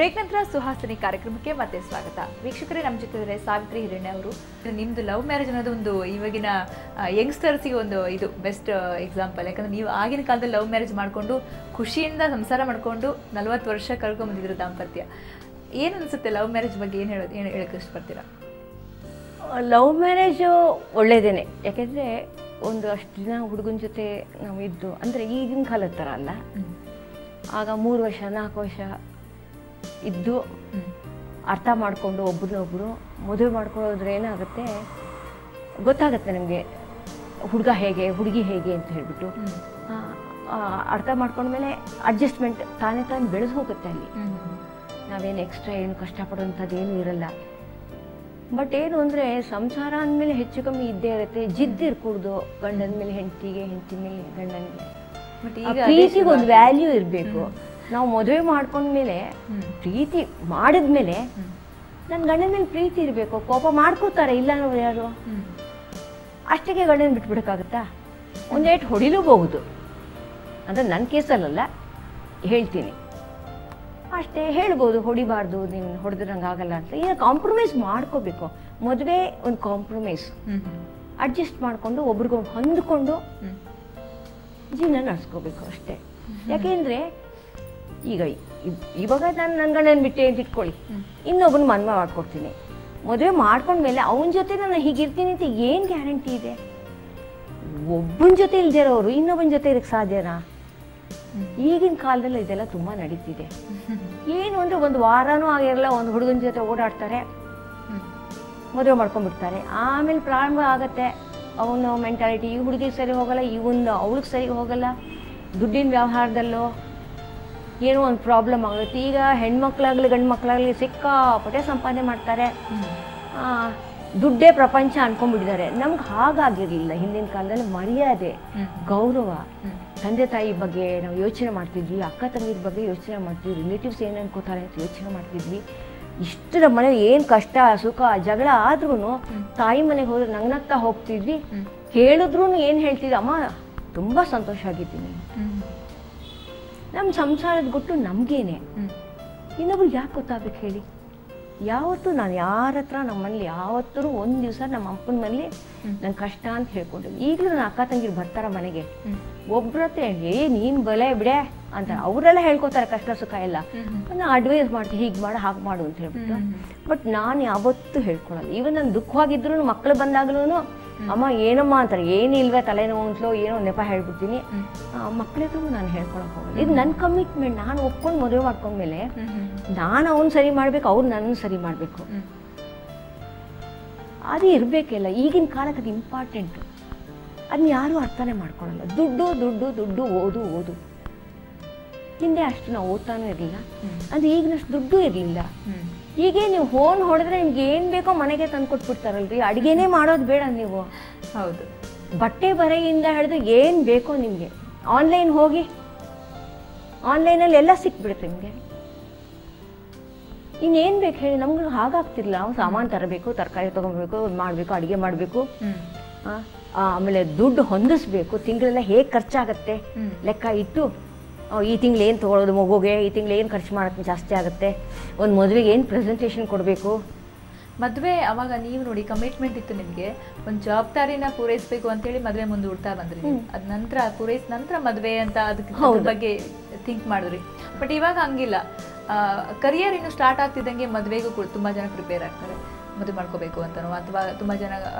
Break ನಂತರ ಸುಹಾಸಿನಿ ಕಾರ್ಯಕ್ರಮಕ್ಕೆ ಮತ್ತೆ ಸ್ವಾಗತ. ವೀಕ್ಷಕರೇ, ನಮ್ಮ ಜೊತೆ ಸಾವಿತ್ರಿ ಹಿರಣ್ಯ ಅವರು. ನಿಮ್ದು ಲವ್ ಮ್ಯಾರೇಜ್ ಅನ್ನೋದು ಒಂದು ಇವಾಗಿನ ಯಂಗ್ಸ್ಟರ್ಸ್ಗೆ ಒಂದು ಇದು ಬೆಸ್ಟ್ ಎಕ್ಸಾಂಪಲ್. ಯಾಕಂದ್ರೆ ನೀವು ಆಗಿನ ಕಾಲದಲ್ಲಿ ಲವ್ ಮ್ಯಾರೇಜ್ ಮಾಡಿಕೊಂಡು ಖುಷಿಯಿಂದ ಸಂಸಾರ ಮಾಡಿಕೊಂಡು 40 ವರ್ಷ ಕಳ್ಕೊಂಡ್ಬಂದಿದ್ರು ದಾಂಪತ್ಯ. ಏನು ಅನಿಸುತ್ತೆ ಲವ್ ಮ್ಯಾರೇಜ್ ಬಗ್ಗೆ? ಏನು ಹೇಳಕ್ಕೆ ಇಷ್ಟಪಡ್ತೀರಾ? ಲವ್ ಮ್ಯಾರೇಜು ಒಳ್ಳೆಯದೇನೆ. ಯಾಕೆಂದರೆ ಒಂದು ಅಷ್ಟು ದಿನ ಹುಡುಗನ ಜೊತೆ ನಾವು ಇದ್ದು, ಅಂದರೆ ಈಗಿನ ಕಾಲದ ಥರ ಅಲ್ಲ. ಆಗ 3 ವರ್ಷ 4 ವರ್ಷ ಇದ್ದು ಅರ್ಥ ಮಾಡಿಕೊಂಡು ಒಬ್ಬರನ್ನೊಬ್ಬರು ಮದುವೆ ಮಾಡ್ಕೊಳ್ಳೋದ್ರೆ ಏನಾಗುತ್ತೆ ಗೊತ್ತಾಗುತ್ತೆ ನಮಗೆ, ಹುಡುಗ ಹೇಗೆ ಹುಡುಗಿ ಹೇಗೆ ಅಂತ ಹೇಳ್ಬಿಟ್ಟು ಅರ್ಥ ಮಾಡ್ಕೊಂಡ್ಮೇಲೆ ಅಡ್ಜಸ್ಟ್ಮೆಂಟ್ ತಾನೇ ಬೆಳೆದು ಹೋಗುತ್ತೆ. ಅಲ್ಲಿ ನಾವೇನು ಎಕ್ಸ್ಟ್ರಾ ಏನು ಕಷ್ಟಪಡೋಂಥದ್ದು ಏನೂ ಇರಲ್ಲ. ಬಟ್ ಏನು ಅಂದರೆ ಸಂಸಾರ ಅಂದಮೇಲೆ ಹೆಚ್ಚು ಕಮ್ಮಿ ಇದ್ದೇ ಇರುತ್ತೆ. ಜಿದ್ದಿರ್ಕೂಡ್ದು ಗಂಡನ ಮೇಲೆ ಹೆಂಡತಿಗೆ, ಹೆಂಡತಿ ಮೇಲೆ ಗಂಡನಿಗೆ. ಪ್ರೀತಿಗೆ ಒಂದು ವ್ಯಾಲ್ಯೂ ಇರಬೇಕು. ನಾವು ಮದುವೆ ಮಾಡ್ಕೊಂಡ್ಮೇಲೆ ಪ್ರೀತಿ ಮಾಡಿದ್ಮೇಲೆ ನನ್ನ ಗಂಡನ ಮೇಲೆ ಪ್ರೀತಿ ಇರಬೇಕು. ಕೋಪ ಮಾಡ್ಕೋತಾರೆ, ಇಲ್ಲ ನಾವು ಯಾರು ಅಷ್ಟಕ್ಕೆ ಗಂಡನ ಬಿಟ್ಬಿಡೋಕ್ಕಾಗುತ್ತಾ? ಒಂದೇಟು ಹೊಡಿಲೂಬಹುದು. ಅಂದರೆ ನನ್ನ ಕೇಸಲ್ಲ ಹೇಳ್ತೀನಿ, ಅಷ್ಟೇ ಹೇಳ್ಬೋದು. ಹೊಡಿಬಾರ್ದು, ನೀನು ಹೊಡೆದ್ರೆ ನಂಗೆ ಆಗಲ್ಲ ಅಂತ. ಈಗ ಕಾಂಪ್ರಮೈಸ್ ಮಾಡ್ಕೋಬೇಕು. ಮದುವೆ ಒಂದು ಕಾಂಪ್ರಮೈಸ್, ಅಡ್ಜಸ್ಟ್ ಮಾಡಿಕೊಂಡು ಒಬ್ರಿಗೊಬ್ಬರು ಹೊಂದ್ಕೊಂಡು ಜೀವನ ನಡೆಸ್ಕೋಬೇಕು ಅಷ್ಟೇ. ಯಾಕೆಂದರೆ ಈಗ ಇವಾಗ ನಾನು ನನ್ನ ಗಂಡನ ಬಿಟ್ಟೆ ಅಂತ ಇಟ್ಕೊಳ್ಳಿ, ಇನ್ನೊಬ್ಬನ ಮನ್ಮ ಮಾಡ್ಕೊಡ್ತೀನಿ. ಮದುವೆ ಮಾಡ್ಕೊಂಡ್ಮೇಲೆ ಅವನ ಜೊತೆ ನಾನು ಹೀಗಿರ್ತೀನಿ ಅಂತ ಏನು ಗ್ಯಾರಂಟಿ ಇದೆ? ಒಬ್ಬನ ಜೊತೆ ಇಲ್ದಿರೋರು ಇನ್ನೊಬ್ಬನ ಜೊತೆ ಇದಕ್ಕೆ ಸಾಧ್ಯನಾ? ಈಗಿನ ಕಾಲದಲ್ಲಿ ಇದೆಲ್ಲ ತುಂಬ ನಡೀತಿದೆ. ಏನು ಅಂದರೆ ಒಂದು ವಾರನೂ ಆಗಿರಲ್ಲ, ಒಂದು ಹುಡುಗನ ಜೊತೆ ಓಡಾಡ್ತಾರೆ, ಮದುವೆ ಮಾಡ್ಕೊಂಡ್ಬಿಡ್ತಾರೆ. ಆಮೇಲೆ ಪ್ರಾರಂಭ ಆಗುತ್ತೆ ಅವನ ಮೆಂಟಾಲಿಟಿ. ಈ ಹುಡುಗಿಗೆ ಸರಿ ಹೋಗಲ್ಲ, ಅವಳಿಗೆ ಸರಿ ಹೋಗಲ್ಲ. ದುಡ್ಡಿನ ವ್ಯವಹಾರದಲ್ಲೋ ಏನೋ ಒಂದು ಪ್ರಾಬ್ಲಮ್ ಆಗುತ್ತೆ. ಈಗ ಹೆಣ್ಮಕ್ಳಾಗಲಿ ಗಂಡು ಮಕ್ಕಳಾಗಲಿ ಸಿಕ್ಕಾಪಟ್ಟೆ ಸಂಪಾದನೆ ಮಾಡ್ತಾರೆ, ದುಡ್ಡೇ ಪ್ರಪಂಚ ಅನ್ಕೊಂಡ್ಬಿಟ್ಟಿದ್ದಾರೆ. ನಮ್ಗೆ ಹಾಗಾಗಿರಲಿಲ್ಲ. ಹಿಂದಿನ ಕಾಲದಲ್ಲಿ ಮರ್ಯಾದೆ, ಗೌರವ, ತಂದೆ ತಾಯಿ ಬಗ್ಗೆ ನಾವು ಯೋಚನೆ ಮಾಡ್ತಿದ್ವಿ, ಅಕ್ಕ ತಂಗಿರ ಬಗ್ಗೆ ಯೋಚನೆ ಮಾಡ್ತಿದ್ವಿ, ರಿಲೇಟಿವ್ಸ್ ಏನು ಅನ್ಕೋತಾರೆ ಅಂತ ಯೋಚನೆ ಮಾಡ್ತಿದ್ವಿ. ಇಷ್ಟು ನಮ್ಮ ಮನೇಲಿ ಏನು ಕಷ್ಟ ಸುಖ ಜಗಳ ಆದ್ರೂ ತಾಯಿ ಮನೆಗೆ ಹೋದ್ರೆ ನಗ್ನಗ್ತಾ ಹೋಗ್ತಿದ್ವಿ. ಹೇಳಿದ್ರು ಏನು ಹೇಳ್ತಿದ್ವಿ, ಅಮ್ಮ ತುಂಬ ಸಂತೋಷ ಆಗಿದ್ದೀನಿ. ನಮ್ಮ ಸಂಸಾರದ ಗುಟ್ಟು ನಮಗೇನೆ, ಇನ್ನೊಬ್ರಿಗೆ ಯಾಕೆ ಗೊತ್ತಾಗಬೇಕು ಹೇಳಿ? ಯಾವತ್ತೂ ನಾನು ಯಾರ ಹತ್ರ ನಮ್ಮ ಮನೇಲಿ ಯಾವತ್ತೂ ಒಂದು ದಿವಸ ನಮ್ಮ ಅಪ್ಪನ ಮನೇಲಿ ನನ್ನ ಕಷ್ಟ ಅಂತ ಹೇಳ್ಕೊಂಡಿದ್ದೆ. ಈಗಲೂ ನನ್ನ ಅಕ್ಕ ತಂಗಿರು ಬರ್ತಾರ ಮನೆಗೆ, ಒಬ್ರತ್ತೆ ನೀನು ಬಲೆ ಬಿಡೆ ಅಂತ ಅವರೆಲ್ಲ ಹೇಳ್ಕೊತಾರೆ ಕಷ್ಟ ಸುಖ ಎಲ್ಲ. ನಾನು ಅಡ್ವೈಸ್ ಮಾಡ್ತೀನಿ, ಹೀಗೆ ಮಾಡು ಹಾಗೆ ಮಾಡು ಅಂತ ಹೇಳ್ಬಿಟ್ಟು. ಬಟ್ ನಾನು ಯಾವತ್ತೂ ಹೇಳ್ಕೊಳಲ್ಲ. ಈವನ್ ನಾನು ದುಃಖವಾಗಿದ್ರು ಮಕ್ಕಳು ಬಂದಾಗ್ಲೂ ಅಮ್ಮ ಏನಮ್ಮ ಅಂತಾರೆ, ಏನಿಲ್ವೇ ತಲೆನೋವು ಅಂತಲೋ ಏನೋ ನೆಪ ಹೇಳ್ಬಿಡ್ತೀನಿ. ಮಕ್ಕಳಿಗೂ ನಾನು ಹೇಳ್ಕೊಳಕ್ಕೆ ಹೋಗಲ್ಲ. ಇದು ನನ್ನ ಕಮಿಟ್ಮೆಂಟ್. ನಾನು ಒಪ್ಕೊಂಡು ಮದುವೆ ಮಾಡ್ಕೊಂಡ್ಮೇಲೆ ನಾನು ಅವ್ನು ಸರಿ ಮಾಡಬೇಕು, ಅವ್ರು ನನ್ನನ್ನು ಸರಿ ಮಾಡಬೇಕು. ಅದು ಇರಬೇಕಿಲ್ಲ. ಈಗಿನ ಕಾಲಕ್ಕೆ ಅದು ಇಂಪಾರ್ಟೆಂಟು. ಅದನ್ನ ಯಾರೂ ಅರ್ಥನೇ ಮಾಡ್ಕೊಳ್ಳಲ್ಲ. ದುಡ್ಡು ದುಡ್ಡು ದುಡ್ಡು, ಓದು ಓದು. ಹಿಂದೆ ಅಷ್ಟು ನಾವು ಓದ್ತಾನೂ ಇರಲಿಲ್ಲ, ಅದು ಈಗಿನಷ್ಟು ದುಡ್ಡು ಇರಲಿಲ್ಲ. ಹೀಗೆ ನೀವು ಫೋನ್ ಹೊಡೆದ್ರೆ ನಿಮ್ಗೆ ಏನು ಬೇಕೋ ಮನೆಗೆ ತಂದು ಕೊಟ್ಬಿಡ್ತಾರಲ್ರಿ. ಅಡುಗೆನೇ ಮಾಡೋದು ಬೇಡ ನೀವು. ಹೌದು, ಬಟ್ಟೆ ಬರೆಯಿಂದ ಹಿಡಿದು ಏನು ಬೇಕೋ ನಿಮಗೆ ಆನ್ಲೈನ್ ಹೋಗಿ, ಆನ್ಲೈನಲ್ಲಿ ಎಲ್ಲ ಸಿಕ್ಬಿಡುತ್ತೆ ನಿಮಗೆ. ಇನ್ನೇನು ಬೇಕು ಹೇಳಿ? ನಮ್ಗೆ ಹಾಗಾಗ್ತಿರ್ಲಿಲ್ಲ. ನಾವು ಸಾಮಾನು ತರಬೇಕು, ತರಕಾರಿ ತೊಗೊಬೇಕು, ಮಾಡಬೇಕು, ಅಡುಗೆ ಮಾಡಬೇಕು, ಆಮೇಲೆ ದುಡ್ಡು ಹೊಂದಿಸ್ಬೇಕು. ತಿಂಗಳೆಲ್ಲ ಹೇಗೆ ಖರ್ಚಾಗತ್ತೆ ಲೆಕ್ಕ ಇಟ್ಟು, ಈ ತಿಂಗಳು ಏನು ತೊಗೊಳೋದು ಮಗುಗೆ, ಈ ತಿಂಗಳು ಏನು ಖರ್ಚು ಮಾಡೋಕ್ಕೆ ಜಾಸ್ತಿ ಆಗುತ್ತೆ, ಒಂದು ಮದುವೆಗೆ ಏನು ಪ್ರೆಸೆಂಟೇಷನ್ ಕೊಡಬೇಕು. ಮದುವೆ ಅವಾಗ ನೀವು ನೋಡಿ ಕಮಿಟ್ಮೆಂಟ್ ಇತ್ತು ನಿಮಗೆ, ಒಂದು ಜವಾಬ್ದಾರಿನ ಪೂರೈಸಬೇಕು ಅಂತೇಳಿ ಮದುವೆ ಮುಂದೂಡ್ತಾ ಬಂದ್ರಿ. ಅದ ನಂತರ ಪೂರೈಸಿದ ನಂತರ ಮದುವೆ ಅಂತ ಅದಕ್ಕೆ ಬಗ್ಗೆ ಥಿಂಕ್ ಮಾಡಿದ್ರಿ. ಬಟ್ ಇವಾಗ ಹಂಗಿಲ್ಲ. ಕರಿಯರ್ ಇನ್ನು ಸ್ಟಾರ್ಟ್ ಆಗ್ತಿದ್ದಂಗೆ ಮದುವೆಗೂ ತುಂಬ ಜನ ಪ್ರಿಪೇರ್ ಆಗ್ತಾರೆ, ಮದುವೆ ಮಾಡ್ಕೋಬೇಕು ಅಂತನೋ, ಅಥವಾ ತುಂಬ ಜನ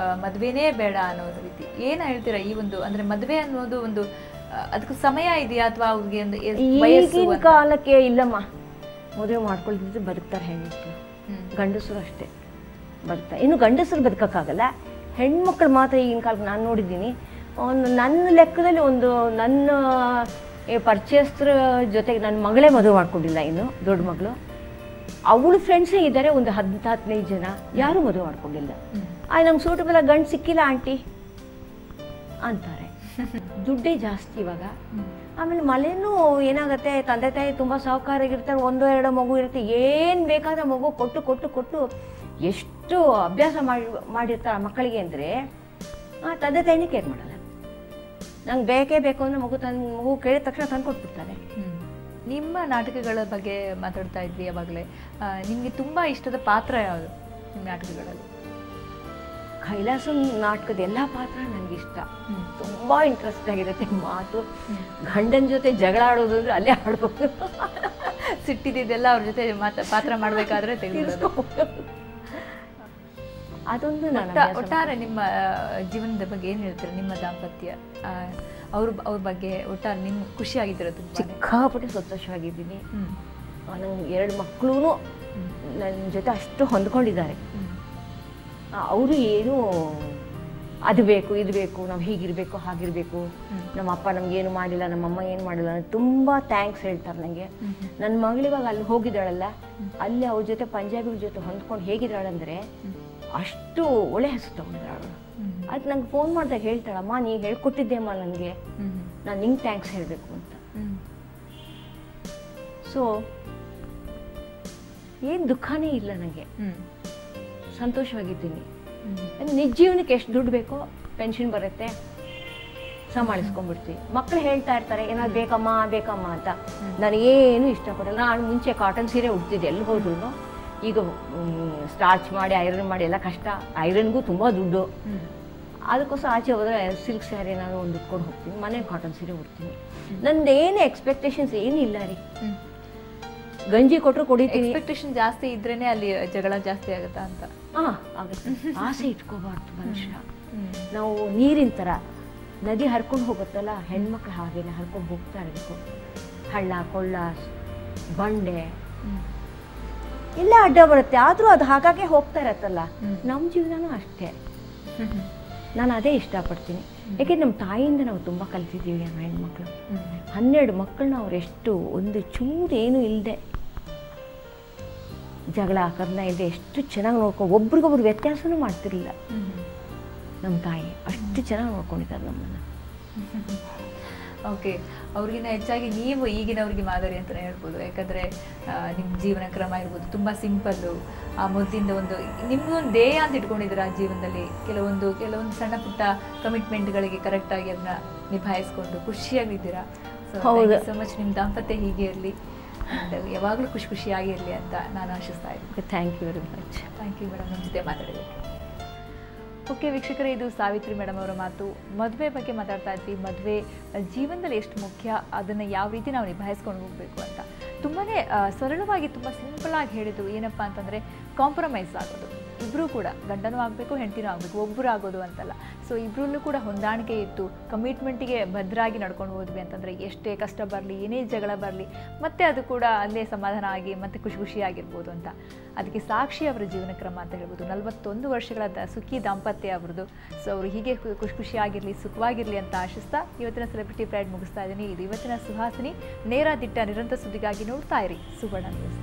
ಮದುವೆನೇ ಬೇಡ ಅನ್ನೋ ರೀತಿ. ಏನು ಹೇಳ್ತೀರಾ ಈ ಒಂದು, ಅಂದರೆ ಮದುವೆ ಅನ್ನೋದು ಒಂದು ಅದಕ್ಕೆ ಸಮಯ ಇದೆಯಾ ಅಥವಾ ಅವ್ರಿಗೆ ಒಂದು ಈಗಿನ ಕಾಲಕ್ಕೆ? ಇಲ್ಲಮ್ಮ, ಮದುವೆ ಮಾಡ್ಕೊಳ್ತಿದ್ರೆ ಬದುಕ್ತಾರೆ ಹೆಣ್ಮಕ್ಳು, ಗಂಡಸರು ಅಷ್ಟೇ ಬದುಕ್ತಾರೆ. ಇನ್ನು ಗಂಡಸರು ಬದುಕೋಕ್ಕಾಗಲ್ಲ, ಹೆಣ್ಮಕ್ಳು ಮಾತ್ರ ಈಗಿನ ಕಾಲಕ್ಕೆ ನಾನು ನೋಡಿದ್ದೀನಿ. ಒಂದು ನನ್ನ ಲೆಕ್ಕದಲ್ಲಿ ಒಂದು ನನ್ನ ಪರ್ಚೇಸ್ತ್ರ ಜೊತೆಗೆ ನನ್ನ ಮಗಳೇ ಮದುವೆ ಮಾಡ್ಕೊಂಡಿಲ್ಲ, ಇನ್ನು ದೊಡ್ಡ ಮಗಳು. ಅವಳು ಫ್ರೆಂಡ್ಸೇ ಇದ್ದಾರೆ ಒಂದು 10-15 ಜನ, ಯಾರೂ ಮದುವೆ ಮಾಡ್ಕೊಂಡಿಲ್ಲ. ನಮ್ಗೆ ಸೂಟಬಲ್ ಗಂಡು ಸಿಕ್ಕಿಲ್ಲ ಆಂಟಿ ಅಂತಾರೆ. ದುಡ್ಡೇ ಜಾಸ್ತಿ ಇವಾಗ. ಆಮೇಲೆ ಮಳೆನೂ ಏನಾಗುತ್ತೆ, ತಂದೆ ತಾಯಿ ತುಂಬ ಸಾಹುಕಾರಾಗಿರ್ತಾರೆ, 1-2 ಮಗು ಇರುತ್ತೆ, ಏನು ಬೇಕಾದ್ರೆ ಮಗು ಕೊಟ್ಟು ಕೊಟ್ಟು ಕೊಟ್ಟು ಎಷ್ಟು ಅಭ್ಯಾಸ ಮಾಡಿರ್ತಾರೆ ಮಕ್ಕಳಿಗೆ ಅಂದರೆ ತಂದೆ ತಾಯಿನೇ ಕೇರ್ ಮಾಡಲ್ಲ. ನಂಗೆ ಬೇಕೇ ಬೇಕು ಅಂದರೆ ಮಗು ಕೇಳಿದ ತಕ್ಷಣ ತಂದು ಕೊಟ್ಬಿಡ್ತಾರೆ. ನಿಮ್ಮ ನಾಟಕಗಳ ಬಗ್ಗೆ ಮಾತಾಡ್ತಾ ಇದ್ವಿ ಯಾವಾಗಲೇ. ನಿಮಗೆ ತುಂಬ ಇಷ್ಟದ ಪಾತ್ರ ಯಾವುದು ನಿಮ್ಮ ನಾಟಕಗಳಲ್ಲಿ? ಕೈಲಾಸ ನಾಟಕದ ಎಲ್ಲ ಪಾತ್ರ ನನಗೆ ಇಷ್ಟ. ತುಂಬ ಇಂಟ್ರೆಸ್ಟ್ ಆಗಿರುತ್ತೆ ಮಾತು. ಗಂಡನ ಜೊತೆ ಜಗಳ ಆಡೋದು ಅಂದರೆ ಅಲ್ಲೇ ಆಡ್ಬೋದು. ಸಿಟ್ಟಿದ್ದೆಲ್ಲ ಅವ್ರ ಜೊತೆ ಪಾತ್ರ ಮಾಡಬೇಕಾದ್ರೆ ತೆಗೆದು ಅದೊಂದು ಒಟ್ಟಾರೆ ನಿಮ್ಮ ಜೀವನದ ಬಗ್ಗೆ ಏನು ಹೇಳ್ತೀರಾ? ನಿಮ್ಮ ದಾಂಪತ್ಯ, ಅವ್ರ ಬಗ್ಗೆ ಒಟ್ಟಾರೆ ನಿಮ್ಗೆ ಖುಷಿಯಾಗಿದ್ದಿರೋದು? ಸಿಕ್ಕಾಪಟ್ಟೆ ಸಂತೋಷವಾಗಿದ್ದೀನಿ. ನಂಗೆ 2 ಮಕ್ಕಳು ನನ್ನ ಜೊತೆ ಅಷ್ಟು ಹೊಂದ್ಕೊಂಡಿದ್ದಾರೆ. ಅವರು ಏನು ಅದು ಬೇಕು ಇದು ಬೇಕು, ನಾವು ಹೀಗಿರಬೇಕು ಹಾಗಿರಬೇಕು, ನಮ್ಮ ಅಪ್ಪ ನಮಗೇನು ಮಾಡಿಲ್ಲ, ನಮ್ಮಮ್ಮ ಏನು ಮಾಡಿಲ್ಲ, ತುಂಬ ಥ್ಯಾಂಕ್ಸ್ ಹೇಳ್ತಾರೆ ನನಗೆ. ನನ್ನ ಮಗಳಿವಾಗ ಅಲ್ಲಿ ಹೋಗಿದ್ದಾಳಲ್ಲ, ಅಲ್ಲಿ ಅವ್ರ ಜೊತೆ ಪಂಜಾಬಿಗಳ ಜೊತೆ ಹೊಂದ್ಕೊಂಡು ಹೇಗಿದ್ದಾಳಂದರೆ ಅಷ್ಟು ಒಳ್ಳೆ ಹೆಸರು ತಗೊಂಡಿದ್ದಾಳು. ಅದು ನಂಗೆ ಫೋನ್ ಮಾಡಿದಾಗ ಹೇಳ್ತಾಳಮ್ಮ, ನೀ ಹೇಳ್ಕೊಟ್ಟಿದ್ದೆ ಅಮ್ಮ ನನಗೆ, ನಾನು ನಿಂಗೆ ಥ್ಯಾಂಕ್ಸ್ ಹೇಳಬೇಕು ಅಂತ. ಸೊ ಏನು ದುಃಖನೇ ಇಲ್ಲ ನನಗೆ, ಸಂತೋಷವಾಗಿದ್ದೀನಿ. ನಿಜ ಜೀವನಕ್ಕೆ ಎಷ್ಟು ದುಡ್ಡು ಬೇಕೋ ಪೆನ್ಷನ್ ಬರುತ್ತೆ, ಸಂಭಾಳಿಸ್ಕೊಂಡ್ಬಿಡ್ತೀವಿ. ಮಕ್ಕಳು ಹೇಳ್ತಾ ಇರ್ತಾರೆ ಏನಾದ್ರು ಬೇಕಮ್ಮ ಬೇಕಮ್ಮ ಅಂತ. ನನಗೇನು ಇಷ್ಟಪಡಲ್ಲ. ನಾನು ಮುಂಚೆ ಕಾಟನ್ ಸೀರೆ ಉಡ್ತಿದ್ದೆ ಎಲ್ಲಿ ಹೋದ್ರು. ಈಗ ಸ್ಟಾರ್ಚ್ ಮಾಡಿ ಐರನ್ ಮಾಡಿ ಎಲ್ಲ ಕಷ್ಟ, ಐರನ್ಗೂ ತುಂಬ ದುಡ್ಡು. ಅದಕ್ಕೋಸ್ಕರ ಆಚೆ ಹೋದರೆ ಸಿಲ್ಕ್ ಸ್ಯಾರಿ ಏನಾದ್ರು ಒಂದು ಉಟ್ಕೊಂಡು ಹೋಗ್ತೀನಿ, ಮನೆ ಕಾಟನ್ ಸೀರೆ ಉಡ್ತೀನಿ. ನಂದೇನು ಎಕ್ಸ್ಪೆಕ್ಟೇಷನ್ಸ್ ಏನಿಲ್ಲ ರೀ. ಗಂಜಿ ಕೊಟ್ಟರು ಕುಡಿತೀನಿ. ಎಕ್ಸ್ಪೆಕ್ಟೇಷನ್ ಜಾಸ್ತಿ ಇದ್ರೇನೆ ಅಲ್ಲಿ ಜಗಳ ಜಾಸ್ತಿ ಆಗುತ್ತಾ ಅಂತ? ಆಗುತ್ತೆ. ಆಸೆ ಇಟ್ಕೋಬಾರ್ದು ಮನುಷ್ಯ. ನಾವು ನೀರಿನ ಥರ ನದಿ ಹರ್ಕೊಂಡು ಹೋಗುತ್ತಲ್ಲ, ಹೆಣ್ಮಕ್ಳು ಹಾಗೇನೆ ಹರ್ಕೊಂಡು ಹೋಗ್ತಾ ಇರಬೇಕು. ಹಳ್ಳ ಕೊಳ್ಳ ಬಂಡೆ ಎಲ್ಲ ಅಡ್ಡ ಬರುತ್ತೆ, ಆದರೂ ಅದು ಹಾಗಾಗೆ ಹೋಗ್ತಾ ಇರತ್ತಲ್ಲ. ನಮ್ಮ ಜೀವನನೂ ಅಷ್ಟೇ. ನಾನು ಅದೇ ಇಷ್ಟಪಡ್ತೀನಿ. ಯಾಕೆಂದ್ರೆ ನಮ್ಮ ತಾಯಿಯಿಂದ ನಾವು ತುಂಬ ಕಲ್ತಿದ್ದೀವಿ. ನಮ್ಮ ಹೆಣ್ಮಕ್ಳು 12 ಮಕ್ಕಳನ್ನ ಅವರೆಷ್ಟು ಒಂದು ಚೂರು ಏನೂ ಇಲ್ಲದೆ, ಜಗಳ ಕರ್ನ ಇಲ್ಲದೆ ಎಷ್ಟು ಚೆನ್ನಾಗಿ ನೋಡ್ಕೊಂಡು, ಒಬ್ರಿಗೊಬ್ರು ವ್ಯತ್ಯಾಸನೂ ಮಾಡ್ತಿರಲಿಲ್ಲ. ನಮ್ಮ ತಾಯಿ ಅಷ್ಟು ಚೆನ್ನಾಗಿ ನೋಡ್ಕೊಂಡಿದ್ದಾರೆ ನಮ್ಮನ್ನು. ಓಕೆ, ಅವ್ರಿಗಿನ್ನ ಹೆಚ್ಚಾಗಿ ನೀವು ಈಗಿನವ್ರಿಗೆ ಮಾದರಿ ಅಂತಲೇ ಹೇಳ್ಬೋದು. ಯಾಕಂದರೆ ನಿಮ್ಮ ಜೀವನ ಕ್ರಮ ಇರ್ಬೋದು, ತುಂಬ ಸಿಂಪಲ್ಲು. ಆ ಮೊದಲಿಂದ ಒಂದು ನಿಮಗೊಂದು ಧ್ಯೇಯ ಅಂತ ಇಟ್ಕೊಂಡಿದ್ದೀರಾ ಜೀವನದಲ್ಲಿ. ಕೆಲವೊಂದು ಸಣ್ಣ ಪುಟ್ಟ ಕಮಿಟ್ಮೆಂಟ್ಗಳಿಗೆ ಕರೆಕ್ಟಾಗಿ ಅದನ್ನ ನಿಭಾಯಿಸ್ಕೊಂಡು ಖುಷಿಯಾಗಿದ್ದೀರಾ. So much. ನಿಮ್ಮ ದಾಂಪತ್ಯ ಹೀಗೆ ಇರಲಿ, ಯಾವಾಗಲೂ ಖುಷಿಯಾಗಿರಲಿ ಅಂತ ನಾನು ಆಶಿಸ್ತಾ ಇದ್ದೀನಿ. Thank you very much. Thank you madam, ನಮ್ಮ ಜೊತೆ ಮಾತಾಡೋದಕ್ಕೆ. ಓಕೆ ವೀಕ್ಷಕರೇ, ಇದು ಸಾವಿತ್ರಿ ಮೇಡಮ್ ಅವರ ಮಾತು. ಮದುವೆ ಬಗ್ಗೆ ಮಾತಾಡ್ತಾ ಇದ್ವಿ. ಮದುವೆ ಜೀವನದಲ್ಲಿ ಎಷ್ಟು ಮುಖ್ಯ, ಅದನ್ನು ಯಾವ ರೀತಿ ನಾವು ನಿಭಾಯಿಸ್ಕೊಂಡು ಹೋಗಬೇಕು ಅಂತ ತುಂಬಾ ಸರಳವಾಗಿ, ತುಂಬ ಸಿಂಪಲಾಗಿ ಹೇಳಿದ್ದು. ಏನಪ್ಪ ಅಂತಂದರೆ ಕಾಂಪ್ರಮೈಸ್ ಆಗೋದು. ಇಬ್ಬರೂ ಕೂಡ, ಗಂಡನೂ ಆಗಬೇಕು ಹೆಂಡತಿನೂ ಆಗಬೇಕು, ಒಬ್ಬರು ಆಗೋದು ಅಂತಲ್ಲ. ಸೊ ಇಬ್ಬರಲ್ಲೂ ಕೂಡ ಹೊಂದಾಣಿಕೆ ಇತ್ತು, ಕಮಿಟ್ಮೆಂಟಿಗೆ ಭದ್ರಾಗಿ ನಡ್ಕೊಂಡು ಹೋದ್ವಿ ಅಂತಂದರೆ ಎಷ್ಟೇ ಕಷ್ಟ ಬರಲಿ, ಏನೇ ಜಗಳ ಬರಲಿ, ಮತ್ತೆ ಅದು ಕೂಡ ಅಲ್ಲೇ ಸಮಾಧಾನ ಆಗಿ ಮತ್ತೆ ಖುಷಿಯಾಗಿರ್ಬೋದು ಅಂತ. ಅದಕ್ಕೆ ಸಾಕ್ಷಿ ಅವರ ಜೀವನ ಕ್ರಮ ಅಂತ ಹೇಳ್ಬೋದು. 41 ವರ್ಷಗಳ ಸುಖಿ ದಾಂಪತ್ಯ ಅವ್ರದ್ದು. ಸೊ ಅವರು ಹೀಗೆ ಖುಷಿಯಾಗಿರಲಿ, ಸುಖವಾಗಿರಲಿ ಅಂತ ಆಶಿಸ್ತಾ ಇವತ್ತಿನ ಸೆಲೆಬ್ರಿಟಿ ಪ್ರೈಡ್ ಮುಗಿಸ್ತಾ ಇದ್ದೀನಿ. ಇದು ಇವತ್ತಿನ ಸುಹಾಸಿನಿ. ನೇರ ದಿಟ್ಟ ನಿರಂತರ ಸುದ್ದಿಗಾಗಿ ನೋಡ್ತಾ ಇರಿ ಸುವರ್ಣ ನ್ಯೂಸ್.